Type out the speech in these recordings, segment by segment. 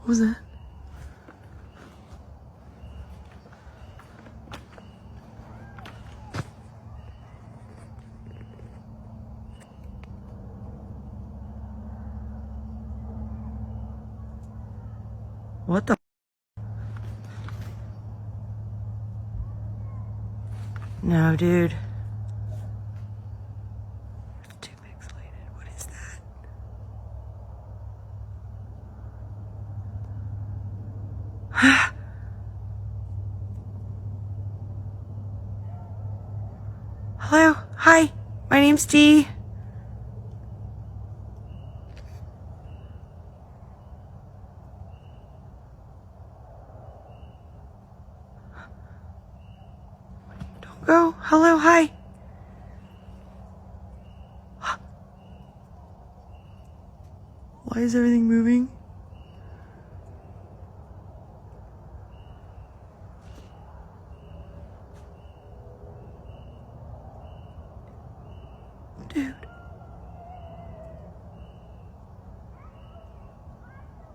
was that? What the? No, dude. Too pixelated. What is that? Hello. Hi. My name's Dee. Don't go. Hello. Hi. Why is everything moving? Dude.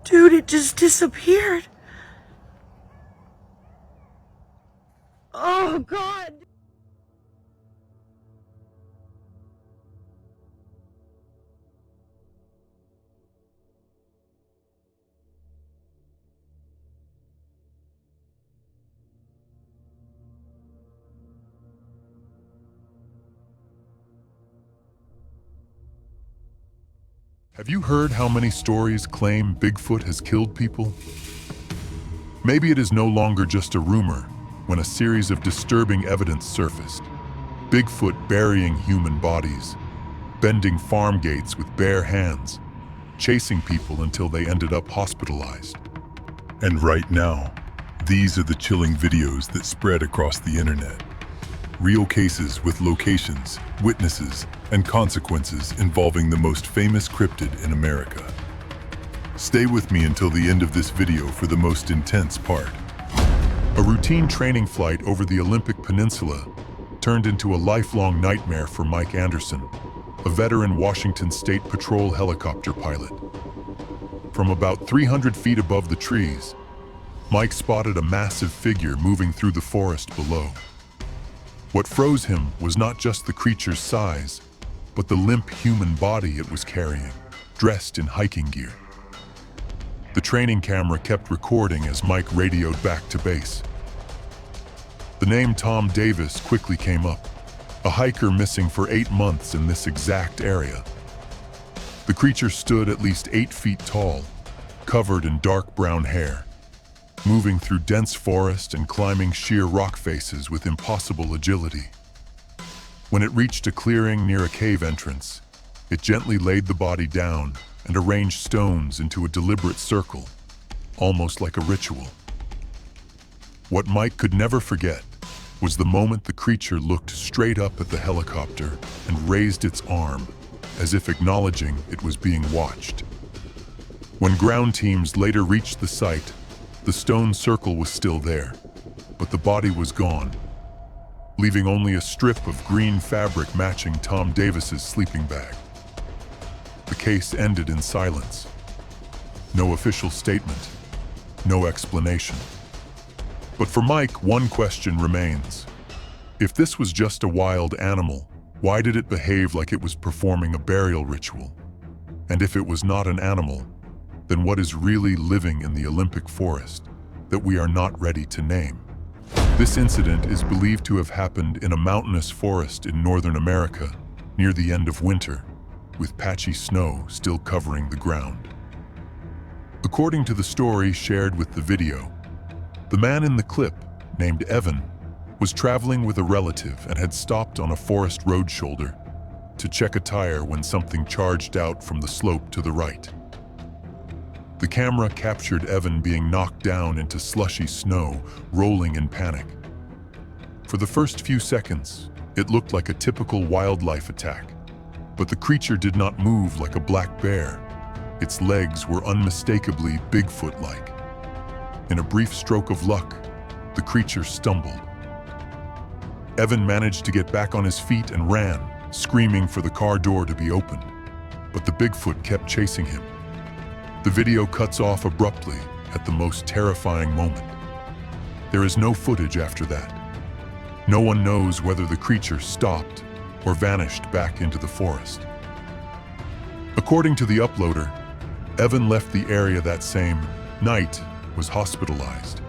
Dude, it just disappeared. Oh, God. Have you heard how many stories claim Bigfoot has killed people? Maybe it is no longer just a rumor when a series of disturbing evidence surfaced. Bigfoot burying human bodies, bending farm gates with bare hands, chasing people until they ended up hospitalized. And right now, these are the chilling videos that spread across the internet. Real cases with locations, witnesses, and consequences involving the most famous cryptid in America. Stay with me until the end of this video for the most intense part. A routine training flight over the Olympic Peninsula turned into a lifelong nightmare for Mike Anderson, a veteran Washington State Patrol helicopter pilot. From about 300 feet above the trees, Mike spotted a massive figure moving through the forest below. What froze him was not just the creature's size, but the limp human body it was carrying, dressed in hiking gear. The training camera kept recording as Mike radioed back to base. The name Tom Davis quickly came up, a hiker missing for 8 months in this exact area. The creature stood at least 8 feet tall, covered in dark brown hair, moving through dense forest and climbing sheer rock faces with impossible agility. When it reached a clearing near a cave entrance, it gently laid the body down and arranged stones into a deliberate circle, almost like a ritual. What Mike could never forget was the moment the creature looked straight up at the helicopter and raised its arm, as if acknowledging it was being watched. When ground teams later reached the site, the stone circle was still there, but the body was gone, leaving only a strip of green fabric matching Tom Davis's sleeping bag. The case ended in silence. No official statement, no explanation. But for Mike, one question remains. If this was just a wild animal, why did it behave like it was performing a burial ritual? And if it was not an animal, then what is really living in the Olympic forest that we are not ready to name? This incident is believed to have happened in a mountainous forest in northern America near the end of winter, with patchy snow still covering the ground. According to the story shared with the video, the man in the clip, named Evan, was traveling with a relative and had stopped on a forest road shoulder to check a tire when something charged out from the slope to the right. The camera captured Evan being knocked down into slushy snow, rolling in panic. For the first few seconds, it looked like a typical wildlife attack, but the creature did not move like a black bear. Its legs were unmistakably Bigfoot-like. In a brief stroke of luck, the creature stumbled. Evan managed to get back on his feet and ran, screaming for the car door to be opened, but the Bigfoot kept chasing him. The video cuts off abruptly at the most terrifying moment. There is no footage after that. No one knows whether the creature stopped or vanished back into the forest. According to the uploader, Evan left the area that same night, was hospitalized,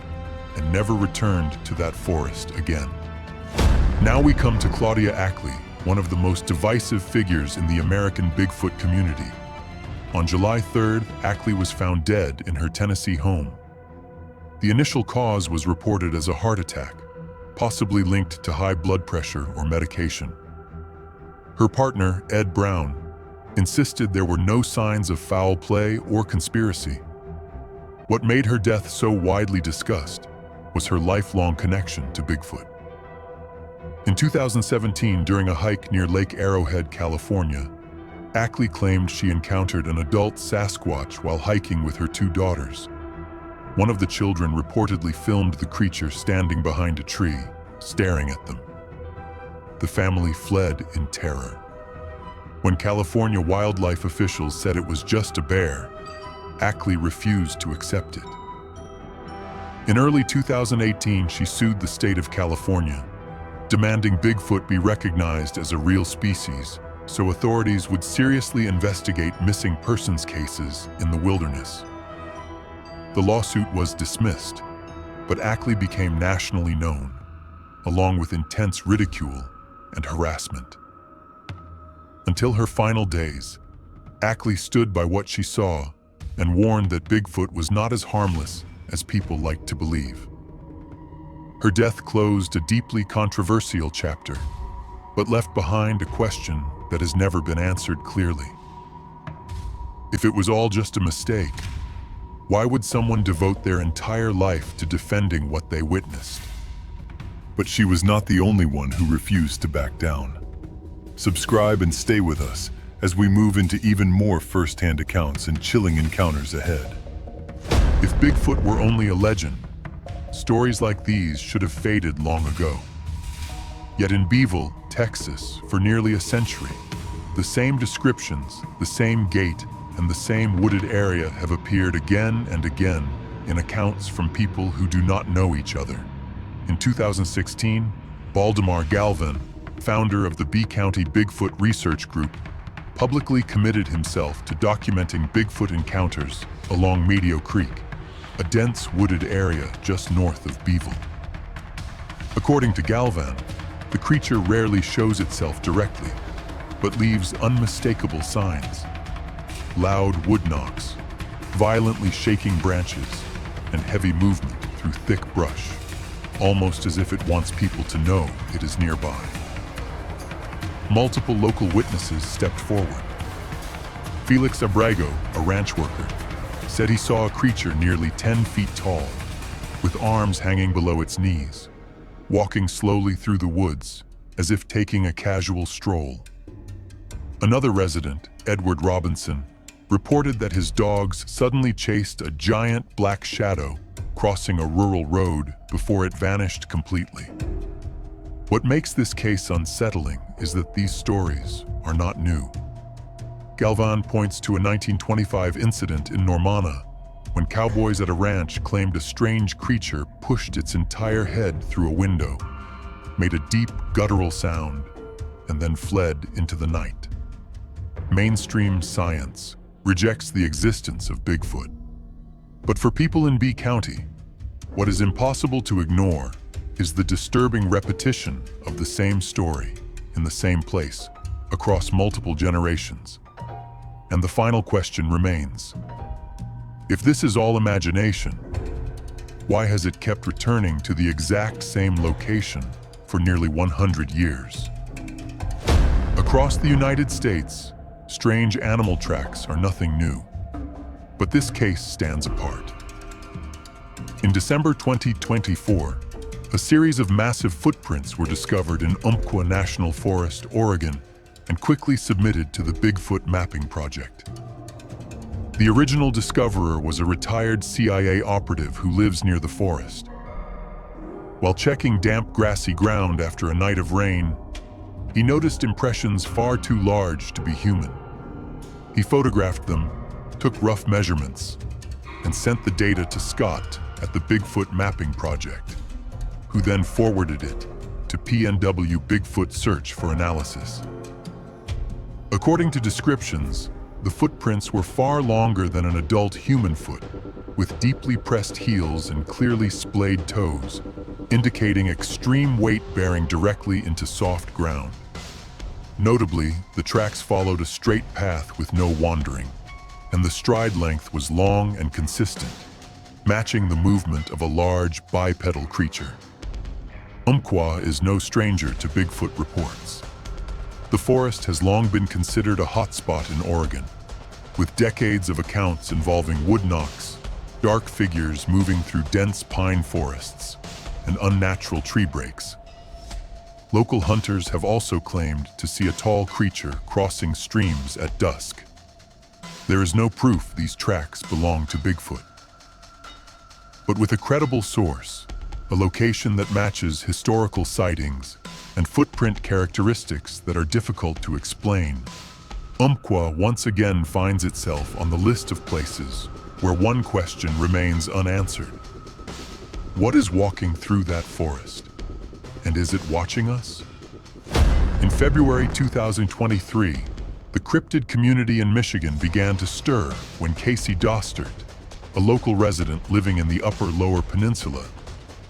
and never returned to that forest again. Now we come to Claudia Ackley, one of the most divisive figures in the American Bigfoot community. On July 3rd, Ackley was found dead in her Tennessee home. The initial cause was reported as a heart attack, possibly linked to high blood pressure or medication. Her partner, Ed Brown, insisted there were no signs of foul play or conspiracy. What made her death so widely discussed was her lifelong connection to Bigfoot. In 2017, during a hike near Lake Arrowhead, California, Ackley claimed she encountered an adult Sasquatch while hiking with her 2 daughters. One of the children reportedly filmed the creature standing behind a tree, staring at them. The family fled in terror. When California wildlife officials said it was just a bear, Ackley refused to accept it. In early 2018, she sued the state of California, demanding Bigfoot be recognized as a real species so authorities would seriously investigate missing persons cases in the wilderness. The lawsuit was dismissed, but Ackley became nationally known, along with intense ridicule and harassment. Until her final days, Ackley stood by what she saw and warned that Bigfoot was not as harmless as people liked to believe. Her death closed a deeply controversial chapter, but left behind a question that has never been answered clearly. If it was all just a mistake, why would someone devote their entire life to defending what they witnessed? But she was not the only one who refused to back down. Subscribe and stay with us as we move into even more first-hand accounts and chilling encounters ahead. If Bigfoot were only a legend, stories like these should have faded long ago. Yet in Beeville, Texas, for nearly a century, the same descriptions, the same gait, and the same wooded area have appeared again and again in accounts from people who do not know each other. In 2016, Baldemar Galvin, founder of the B County Bigfoot Research Group, publicly committed himself to documenting Bigfoot encounters along Medio Creek, a dense wooded area just north of Beeville. According to Galvan, the creature rarely shows itself directly, but leaves unmistakable signs. Loud wood knocks, violently shaking branches, and heavy movement through thick brush, almost as if it wants people to know it is nearby. Multiple local witnesses stepped forward. Felix Abrego, a ranch worker, said he saw a creature nearly 10 feet tall, with arms hanging below its knees, walking slowly through the woods as if taking a casual stroll. Another resident, Edward Robinson, reported that his dogs suddenly chased a giant black shadow crossing a rural road before it vanished completely. What makes this case unsettling is that these stories are not new. Galvan points to a 1925 incident in Normanna when cowboys at a ranch claimed a strange creature pushed its entire head through a window, made a deep guttural sound, and then fled into the night. Mainstream science rejects the existence of Bigfoot. But for people in B County, what is impossible to ignore is the disturbing repetition of the same story in the same place across multiple generations. And the final question remains: if this is all imagination, why has it kept returning to the exact same location for nearly 100 years? Across the United States, strange animal tracks are nothing new, but this case stands apart. In December 2024, a series of massive footprints were discovered in Umpqua National Forest, Oregon, and quickly submitted to the Bigfoot Mapping Project. The original discoverer was a retired CIA operative who lives near the forest. While checking damp, grassy ground after a night of rain, he noticed impressions far too large to be human. He photographed them, took rough measurements, and sent the data to Scott at the Bigfoot Mapping Project, who then forwarded it to PNW Bigfoot Search for analysis. According to descriptions, the footprints were far longer than an adult human foot, with deeply pressed heels and clearly splayed toes, indicating extreme weight bearing directly into soft ground. Notably, the tracks followed a straight path with no wandering, and the stride length was long and consistent, matching the movement of a large bipedal creature. Umpqua is no stranger to Bigfoot reports. The forest has long been considered a hotspot in Oregon, with decades of accounts involving wood knocks, dark figures moving through dense pine forests, and unnatural tree breaks. Local hunters have also claimed to see a tall creature crossing streams at dusk. There is no proof these tracks belong to Bigfoot. But with a credible source, a location that matches historical sightings, and footprint characteristics that are difficult to explain, Umpqua once again finds itself on the list of places where one question remains unanswered. What is walking through that forest? And is it watching us? In February 2023, the cryptid community in Michigan began to stir when Casey Dostert, a local resident living in the Upper-Lower Peninsula,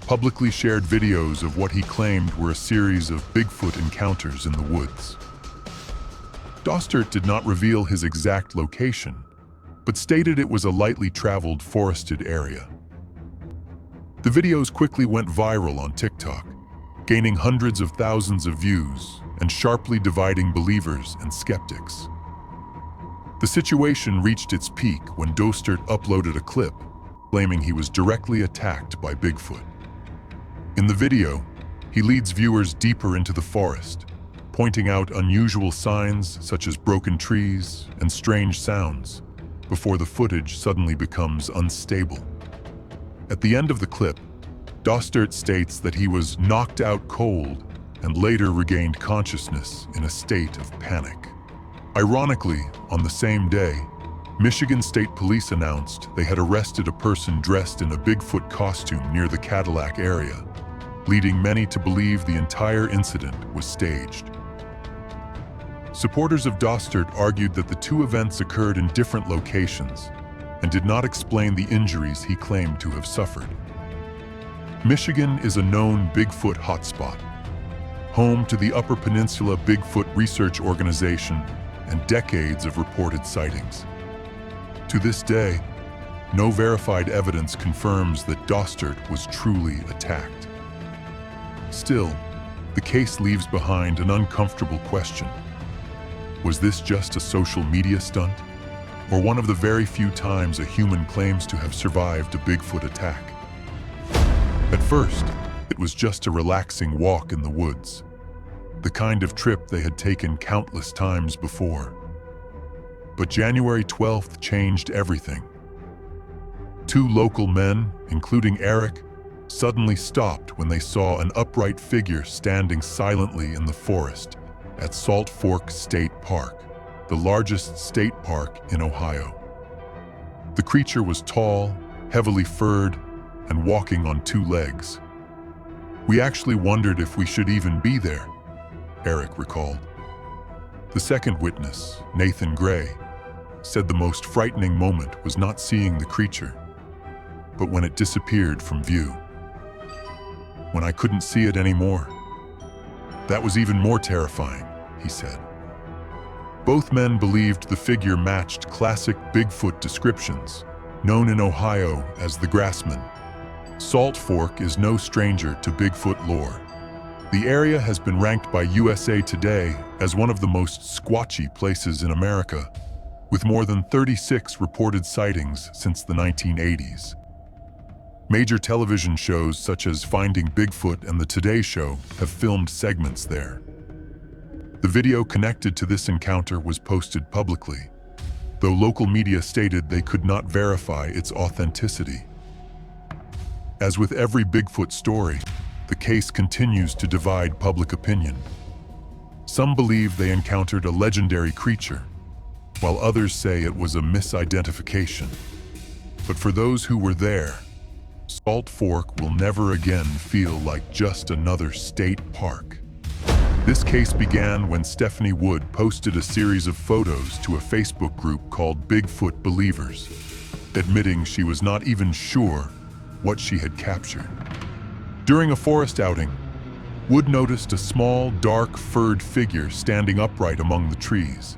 publicly shared videos of what he claimed were a series of Bigfoot encounters in the woods. Dostert did not reveal his exact location, but stated it was a lightly traveled forested area. The videos quickly went viral on TikTok, gaining hundreds of thousands of views and sharply dividing believers and skeptics. The situation reached its peak when Dostert uploaded a clip claiming he was directly attacked by Bigfoot. In the video, he leads viewers deeper into the forest, pointing out unusual signs such as broken trees and strange sounds, before the footage suddenly becomes unstable. At the end of the clip, Dostert states that he was knocked out cold and later regained consciousness in a state of panic. Ironically, on the same day, Michigan State Police announced they had arrested a person dressed in a Bigfoot costume near the Cadillac area, leading many to believe the entire incident was staged. Supporters of Dostert argued that the two events occurred in different locations and did not explain the injuries he claimed to have suffered. Michigan is a known Bigfoot hotspot, home to the Upper Peninsula Bigfoot Research Organization and decades of reported sightings. To this day, no verified evidence confirms that Dostert was truly attacked. Still, the case leaves behind an uncomfortable question. Was this just a social media stunt, or one of the very few times a human claims to have survived a Bigfoot attack? At first, it was just a relaxing walk in the woods, the kind of trip they had taken countless times before. But January 12th changed everything. Two local men, including Eric, suddenly stopped when they saw an upright figure standing silently in the forest at Salt Fork State Park, the largest state park in Ohio. The creature was tall, heavily furred, and walking on two legs. "We actually wondered if we should even be there," Eric recalled. The second witness, Nathan Gray, said the most frightening moment was not seeing the creature, but when it disappeared from view. "When I couldn't see it anymore. That was even more terrifying," he said. Both men believed the figure matched classic Bigfoot descriptions, known in Ohio as the Grassman. Salt Fork is no stranger to Bigfoot lore. The area has been ranked by USA Today as one of the most squatchy places in America, with more than 36 reported sightings since the 1980s. Major television shows such as Finding Bigfoot and The Today Show have filmed segments there. The video connected to this encounter was posted publicly, though local media stated they could not verify its authenticity. As with every Bigfoot story, the case continues to divide public opinion. Some believe they encountered a legendary creature, while others say it was a misidentification. But for those who were there, Salt Fork will never again feel like just another state park. This case began when Stephanie Wood posted a series of photos to a Facebook group called Bigfoot Believers, admitting she was not even sure what she had captured. During a forest outing, Wood noticed a small, dark, furred figure standing upright among the trees.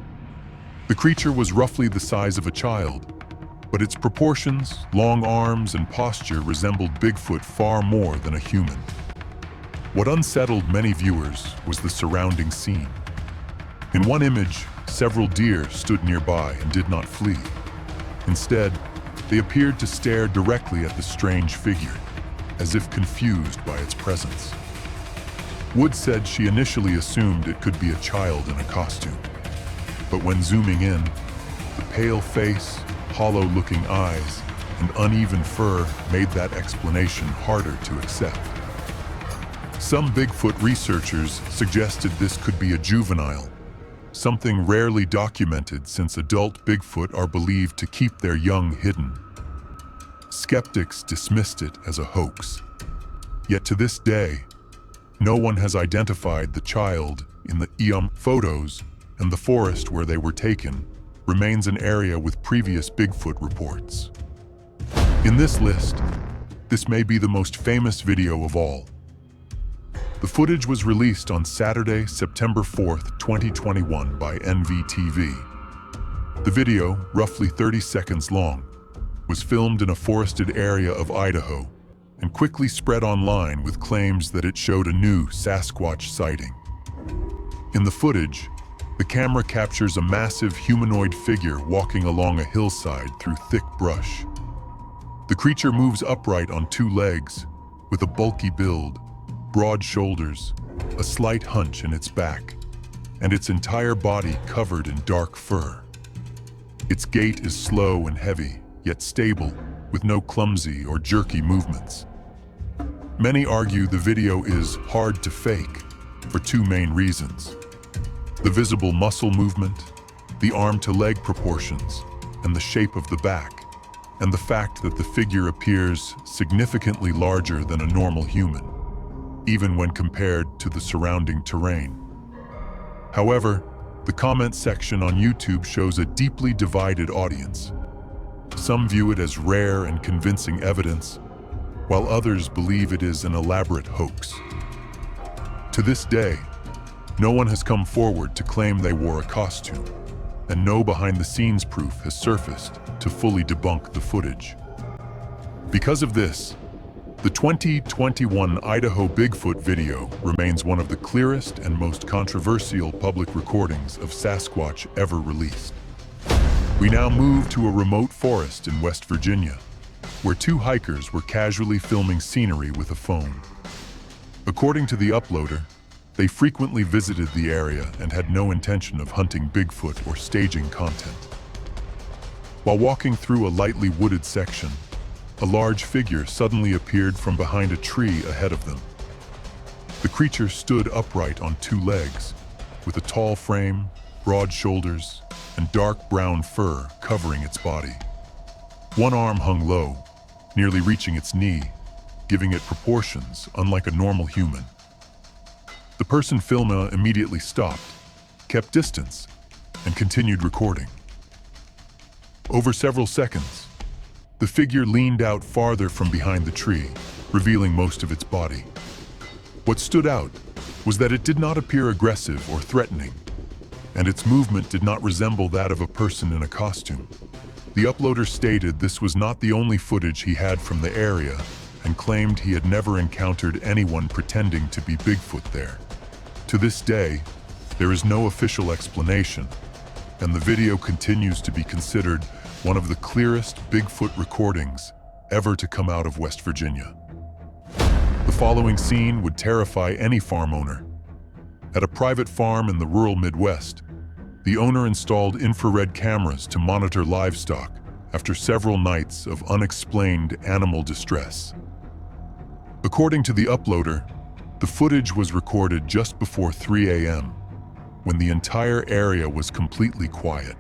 The creature was roughly the size of a child, but its proportions, long arms, and posture resembled Bigfoot far more than a human. What unsettled many viewers was the surrounding scene. In one image, several deer stood nearby and did not flee. Instead, they appeared to stare directly at the strange figure, as if confused by its presence. Wood said she initially assumed it could be a child in a costume. But when zooming in, the pale face, hollow-looking eyes, and uneven fur made that explanation harder to accept. Some Bigfoot researchers suggested this could be a juvenile, something rarely documented since adult Bigfoot are believed to keep their young hidden. Skeptics dismissed it as a hoax. Yet to this day, no one has identified the child in the photos, and the forest where they were taken remains an area with previous Bigfoot reports. In this list, this may be the most famous video of all. The footage was released on Saturday, September 4th, 2021 by NVTV. The video, roughly 30 seconds long, was filmed in a forested area of Idaho and quickly spread online with claims that it showed a new Sasquatch sighting. In the footage, the camera captures a massive humanoid figure walking along a hillside through thick brush. The creature moves upright on two legs, with a bulky build, broad shoulders, a slight hunch in its back, and its entire body covered in dark fur. Its gait is slow and heavy, yet stable, with no clumsy or jerky movements. Many argue the video is hard to fake for two main reasons: the visible muscle movement, the arm-to-leg proportions, and the shape of the back, and the fact that the figure appears significantly larger than a normal human, even when compared to the surrounding terrain. However, the comment section on YouTube shows a deeply divided audience. Some view it as rare and convincing evidence, while others believe it is an elaborate hoax. To this day, no one has come forward to claim they wore a costume, and no behind-the-scenes proof has surfaced to fully debunk the footage. Because of this, the 2021 Idaho Bigfoot video remains one of the clearest and most controversial public recordings of Sasquatch ever released. We now move to a remote forest in West Virginia, where two hikers were casually filming scenery with a phone. According to the uploader, they frequently visited the area and had no intention of hunting Bigfoot or staging content. While walking through a lightly wooded section, a large figure suddenly appeared from behind a tree ahead of them. The creature stood upright on two legs, with a tall frame, broad shoulders, and dark brown fur covering its body. One arm hung low, nearly reaching its knee, giving it proportions unlike a normal human. The person filming immediately stopped, kept distance, and continued recording. Over several seconds, the figure leaned out farther from behind the tree, revealing most of its body. What stood out was that it did not appear aggressive or threatening, and its movement did not resemble that of a person in a costume. The uploader stated this was not the only footage he had from the area, and claimed he had never encountered anyone pretending to be Bigfoot there. To this day, there is no official explanation, and the video continues to be considered one of the clearest Bigfoot recordings ever to come out of West Virginia. The following scene would terrify any farm owner. At a private farm in the rural Midwest, the owner installed infrared cameras to monitor livestock after several nights of unexplained animal distress. According to the uploader, the footage was recorded just before 3 a.m., when the entire area was completely quiet.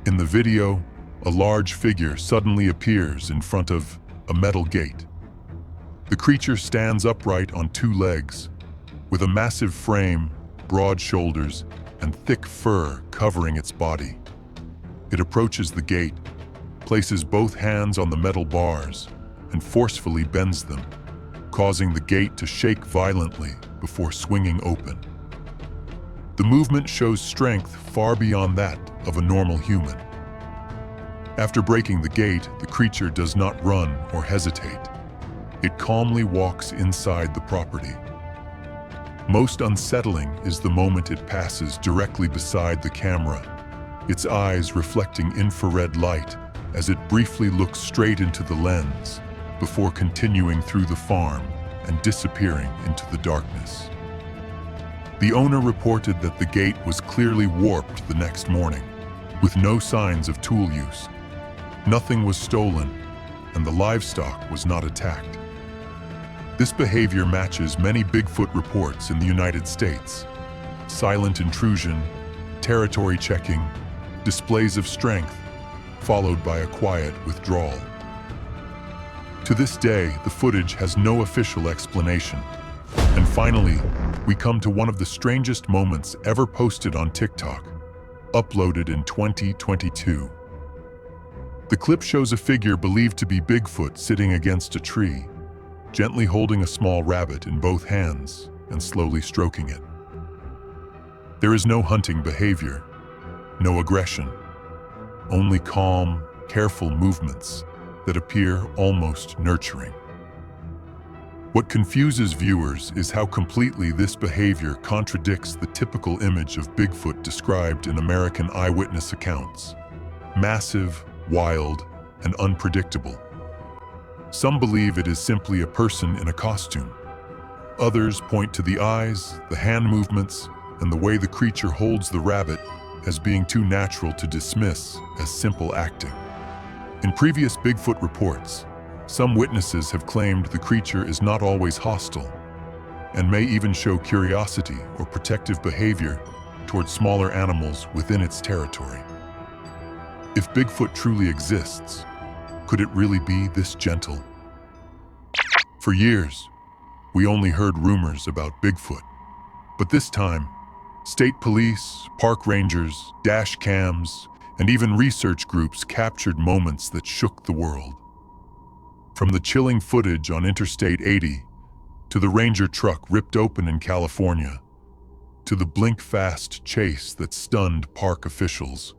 In the video, a large figure suddenly appears in front of a metal gate. The creature stands upright on two legs, with a massive frame, broad shoulders, and thick fur covering its body. It approaches the gate, places both hands on the metal bars, and forcefully bends them, causing the gate to shake violently before swinging open. The movement shows strength far beyond that of a normal human. After breaking the gate, the creature does not run or hesitate. It calmly walks inside the property. Most unsettling is the moment it passes directly beside the camera, its eyes reflecting infrared light as it briefly looks straight into the lens before continuing through the farm and disappearing into the darkness. The owner reported that the gate was clearly warped the next morning, with no signs of tool use. Nothing was stolen, and the livestock was not attacked. This behavior matches many Bigfoot reports in the United States. Silent intrusion, territory checking, displays of strength, followed by a quiet withdrawal. To this day, the footage has no official explanation. And finally, we come to one of the strangest moments ever posted on TikTok, uploaded in 2022. The clip shows a figure believed to be Bigfoot sitting against a tree, gently holding a small rabbit in both hands and slowly stroking it. There is no hunting behavior, no aggression, only calm, careful movements that appear almost nurturing. What confuses viewers is how completely this behavior contradicts the typical image of Bigfoot described in American eyewitness accounts: massive, wild, and unpredictable. Some believe it is simply a person in a costume. Others point to the eyes, the hand movements, and the way the creature holds the rabbit as being too natural to dismiss as simple acting. In previous Bigfoot reports, some witnesses have claimed the creature is not always hostile and may even show curiosity or protective behavior toward smaller animals within its territory. If Bigfoot truly exists, could it really be this gentle? For years, we only heard rumors about Bigfoot, but this time, state police, park rangers, dash cams, and even research groups captured moments that shook the world. From the chilling footage on Interstate 80, to the ranger truck ripped open in California, to the blink-fast chase that stunned park officials.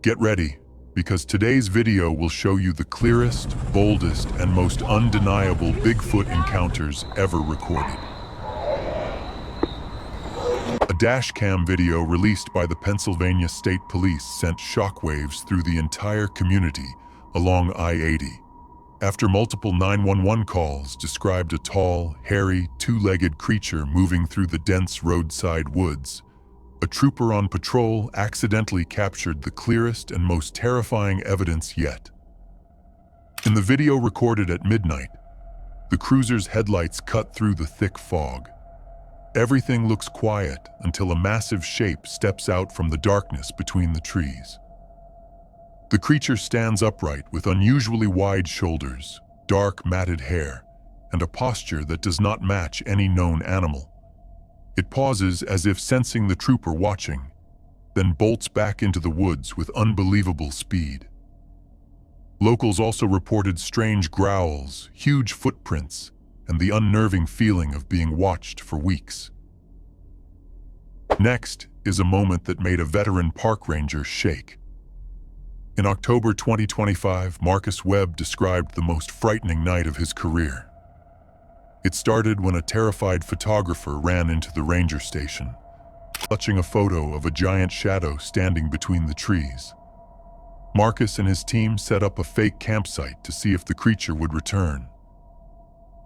Get ready, because today's video will show you the clearest, boldest, and most undeniable Bigfoot encounters ever recorded. A dashcam video released by the Pennsylvania State Police sent shockwaves through the entire community along I-80. After multiple 911 calls described a tall, hairy, two-legged creature moving through the dense roadside woods, a trooper on patrol accidentally captured the clearest and most terrifying evidence yet. In the video recorded at midnight, the cruiser's headlights cut through the thick fog. Everything looks quiet until a massive shape steps out from the darkness between the trees. The creature stands upright with unusually wide shoulders, dark matted hair, and a posture that does not match any known animal. It pauses as if sensing the trooper watching, then bolts back into the woods with unbelievable speed. Locals also reported strange growls, huge footprints, and the unnerving feeling of being watched for weeks. Next is a moment that made a veteran park ranger shake. In October 2025, Marcus Webb described the most frightening night of his career. It started when a terrified photographer ran into the ranger station, clutching a photo of a giant shadow standing between the trees. Marcus and his team set up a fake campsite to see if the creature would return.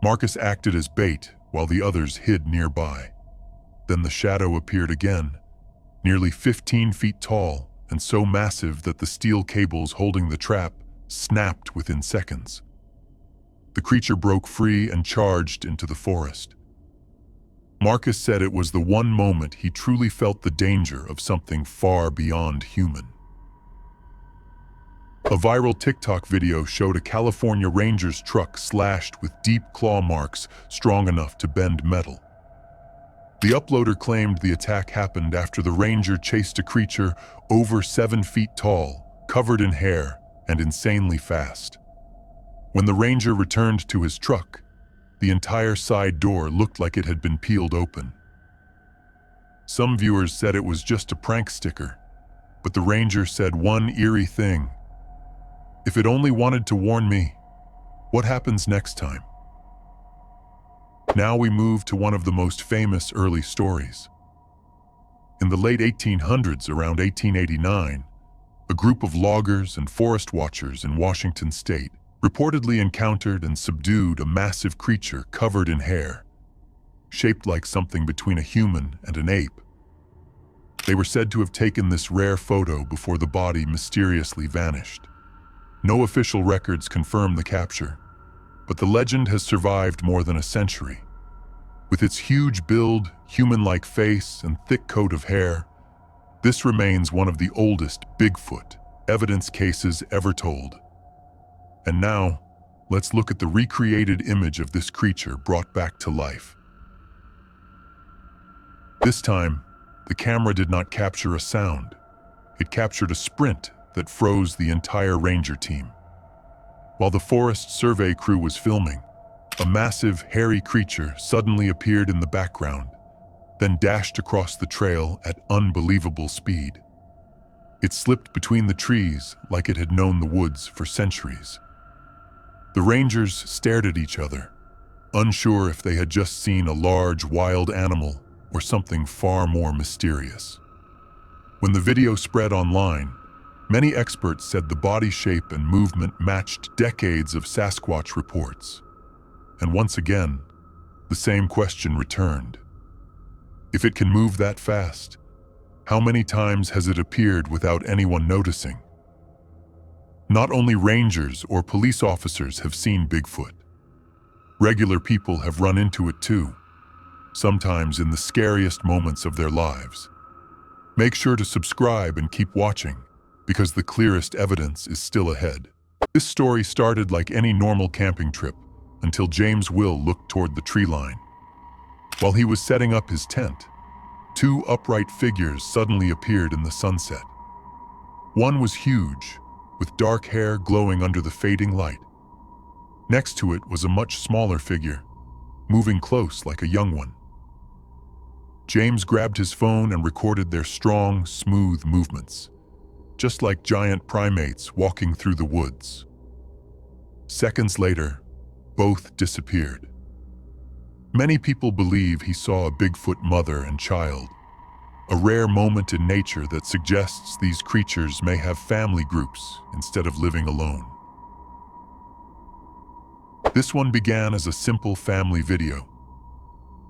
Marcus acted as bait while the others hid nearby. Then the shadow appeared again, nearly 15 feet tall and so massive that the steel cables holding the trap snapped within seconds. The creature broke free and charged into the forest. Marcus said it was the one moment he truly felt the danger of something far beyond human. A viral TikTok video showed a California Ranger's truck slashed with deep claw marks strong enough to bend metal. The uploader claimed the attack happened after the Ranger chased a creature over 7 feet tall, covered in hair, and insanely fast. When the Ranger returned to his truck, the entire side door looked like it had been peeled open. Some viewers said it was just a prank sticker, but the Ranger said one eerie thing: "If it only wanted to warn me, what happens next time?" Now we move to one of the most famous early stories. In the late 1800s, around 1889, a group of loggers and forest watchers in Washington state reportedly encountered and subdued a massive creature covered in hair, shaped like something between a human and an ape. They were said to have taken this rare photo before the body mysteriously vanished. No official records confirm the capture, but the legend has survived more than a century. With its huge build, human-like face, and thick coat of hair, this remains one of the oldest Bigfoot evidence cases ever told. And now, let's look at the recreated image of this creature brought back to life. This time, the camera did not capture a sound. It captured a sprint that froze the entire ranger team. While the forest survey crew was filming, a massive, hairy creature suddenly appeared in the background, then dashed across the trail at unbelievable speed. It slipped between the trees like it had known the woods for centuries. The rangers stared at each other, unsure if they had just seen a large, wild animal or something far more mysterious. When the video spread online, many experts said the body shape and movement matched decades of Sasquatch reports. And once again, the same question returned. If it can move that fast, how many times has it appeared without anyone noticing? Not only rangers or police officers have seen Bigfoot. Regular people have run into it too, sometimes in the scariest moments of their lives. Make sure to subscribe and keep watching, because the clearest evidence is still ahead. This story started like any normal camping trip until James Will looked toward the tree line. While he was setting up his tent, 2 upright figures suddenly appeared in the sunset. One was huge, with dark hair glowing under the fading light. Next to it was a much smaller figure, moving close like a young one. James grabbed his phone and recorded their strong, smooth movements, just like giant primates walking through the woods. Seconds later, both disappeared. Many people believe he saw a Bigfoot mother and child, a rare moment in nature that suggests these creatures may have family groups instead of living alone. This one began as a simple family video.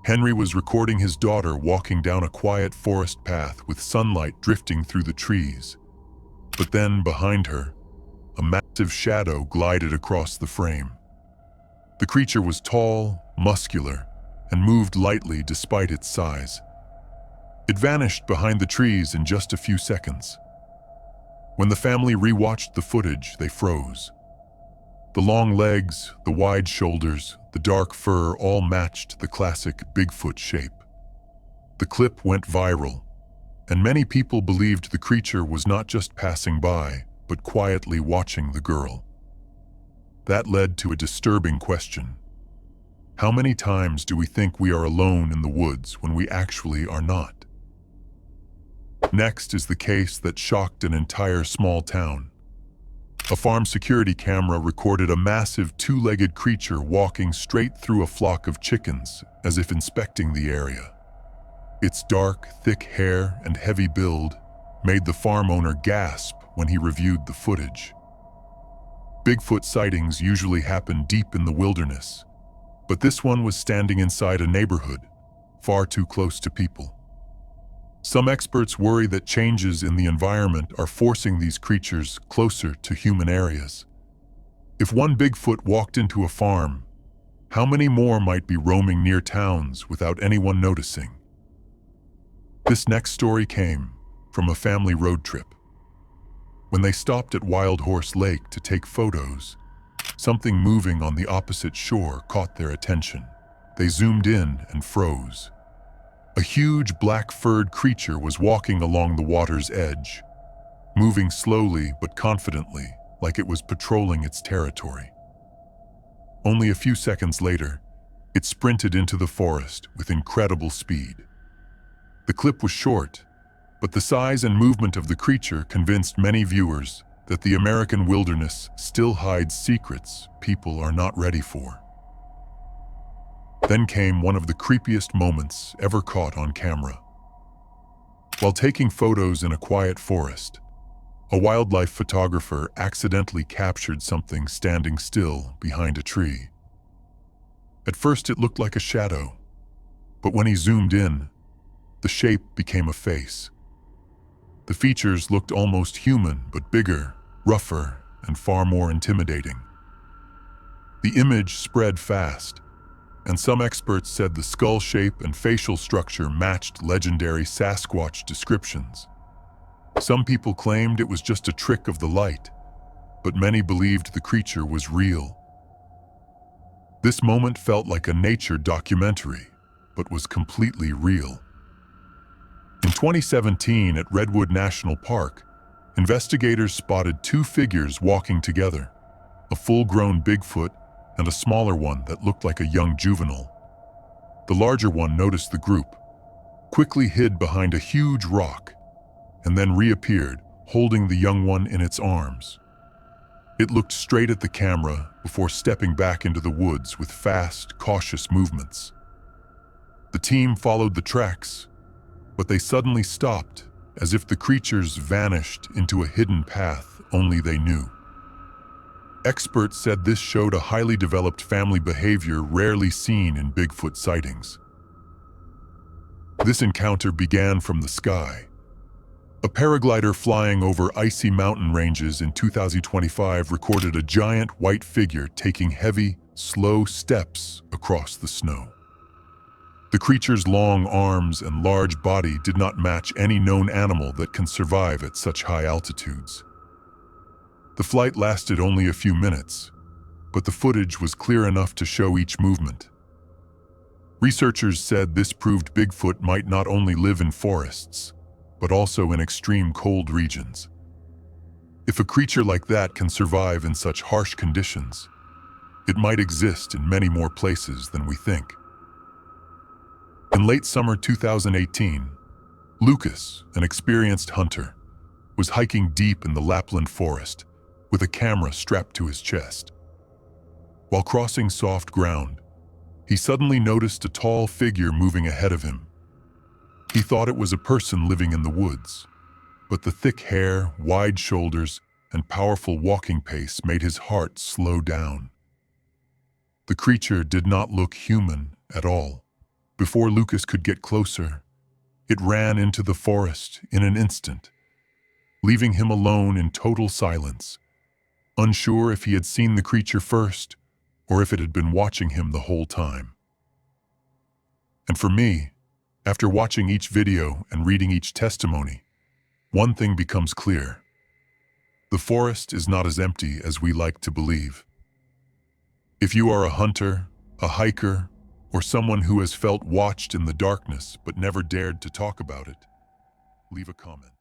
Henry was recording his daughter walking down a quiet forest path with sunlight drifting through the trees. But then, behind her, a massive shadow glided across the frame. The creature was tall, muscular, and moved lightly despite its size. It vanished behind the trees in just a few seconds. When the family rewatched the footage, they froze. The long legs, the wide shoulders, the dark fur all matched the classic Bigfoot shape. The clip went viral, and many people believed the creature was not just passing by, but quietly watching the girl. That led to a disturbing question. How many times do we think we are alone in the woods when we actually are not? Next is the case that shocked an entire small town. A farm security camera recorded a massive 2-legged creature walking straight through a flock of chickens, as if inspecting the area. Its dark, thick hair and heavy build made the farm owner gasp when he reviewed the footage. Bigfoot sightings usually happen deep in the wilderness, but this one was standing inside a neighborhood, far too close to people. Some experts worry that changes in the environment are forcing these creatures closer to human areas. If one Bigfoot walked into a farm, how many more might be roaming near towns without anyone noticing? This next story came from a family road trip. When they stopped at Wild Horse Lake to take photos, something moving on the opposite shore caught their attention. They zoomed in and froze. A huge black-furred creature was walking along the water's edge, moving slowly but confidently, like it was patrolling its territory. Only a few seconds later, it sprinted into the forest with incredible speed. The clip was short, but the size and movement of the creature convinced many viewers that the American wilderness still hides secrets people are not ready for. Then came one of the creepiest moments ever caught on camera. While taking photos in a quiet forest, a wildlife photographer accidentally captured something standing still behind a tree. At first it looked like a shadow, but when he zoomed in, the shape became a face. The features looked almost human, but bigger, rougher, and far more intimidating. The image spread fast, and some experts said the skull shape and facial structure matched legendary Sasquatch descriptions. Some people claimed it was just a trick of the light, but many believed the creature was real. This moment felt like a nature documentary, but was completely real. In 2017 at Redwood National Park, investigators spotted two figures walking together, a full-grown Bigfoot and a smaller one that looked like a young juvenile. The larger one noticed the group, quickly hid behind a huge rock, and then reappeared, holding the young one in its arms. It looked straight at the camera before stepping back into the woods with fast, cautious movements. The team followed the tracks, but they suddenly stopped, as if the creatures vanished into a hidden path only they knew. Experts said this showed a highly developed family behavior rarely seen in Bigfoot sightings. This encounter began from the sky. A paraglider flying over icy mountain ranges in 2025 recorded a giant white figure taking heavy, slow steps across the snow. The creature's long arms and large body did not match any known animal that can survive at such high altitudes. The flight lasted only a few minutes, but the footage was clear enough to show each movement. Researchers said this proved Bigfoot might not only live in forests, but also in extreme cold regions. If a creature like that can survive in such harsh conditions, it might exist in many more places than we think. In late summer 2018, Lucas, an experienced hunter, was hiking deep in the Lapland forest with a camera strapped to his chest. While crossing soft ground, he suddenly noticed a tall figure moving ahead of him. He thought it was a person living in the woods, but the thick hair, wide shoulders, and powerful walking pace made his heart slow down. The creature did not look human at all. Before Lucas could get closer, it ran into the forest in an instant, leaving him alone in total silence, unsure if he had seen the creature first or if it had been watching him the whole time. And for me, after watching each video and reading each testimony, one thing becomes clear. The forest is not as empty as we like to believe. If you are a hunter, a hiker, or someone who has felt watched in the darkness but never dared to talk about it, leave a comment.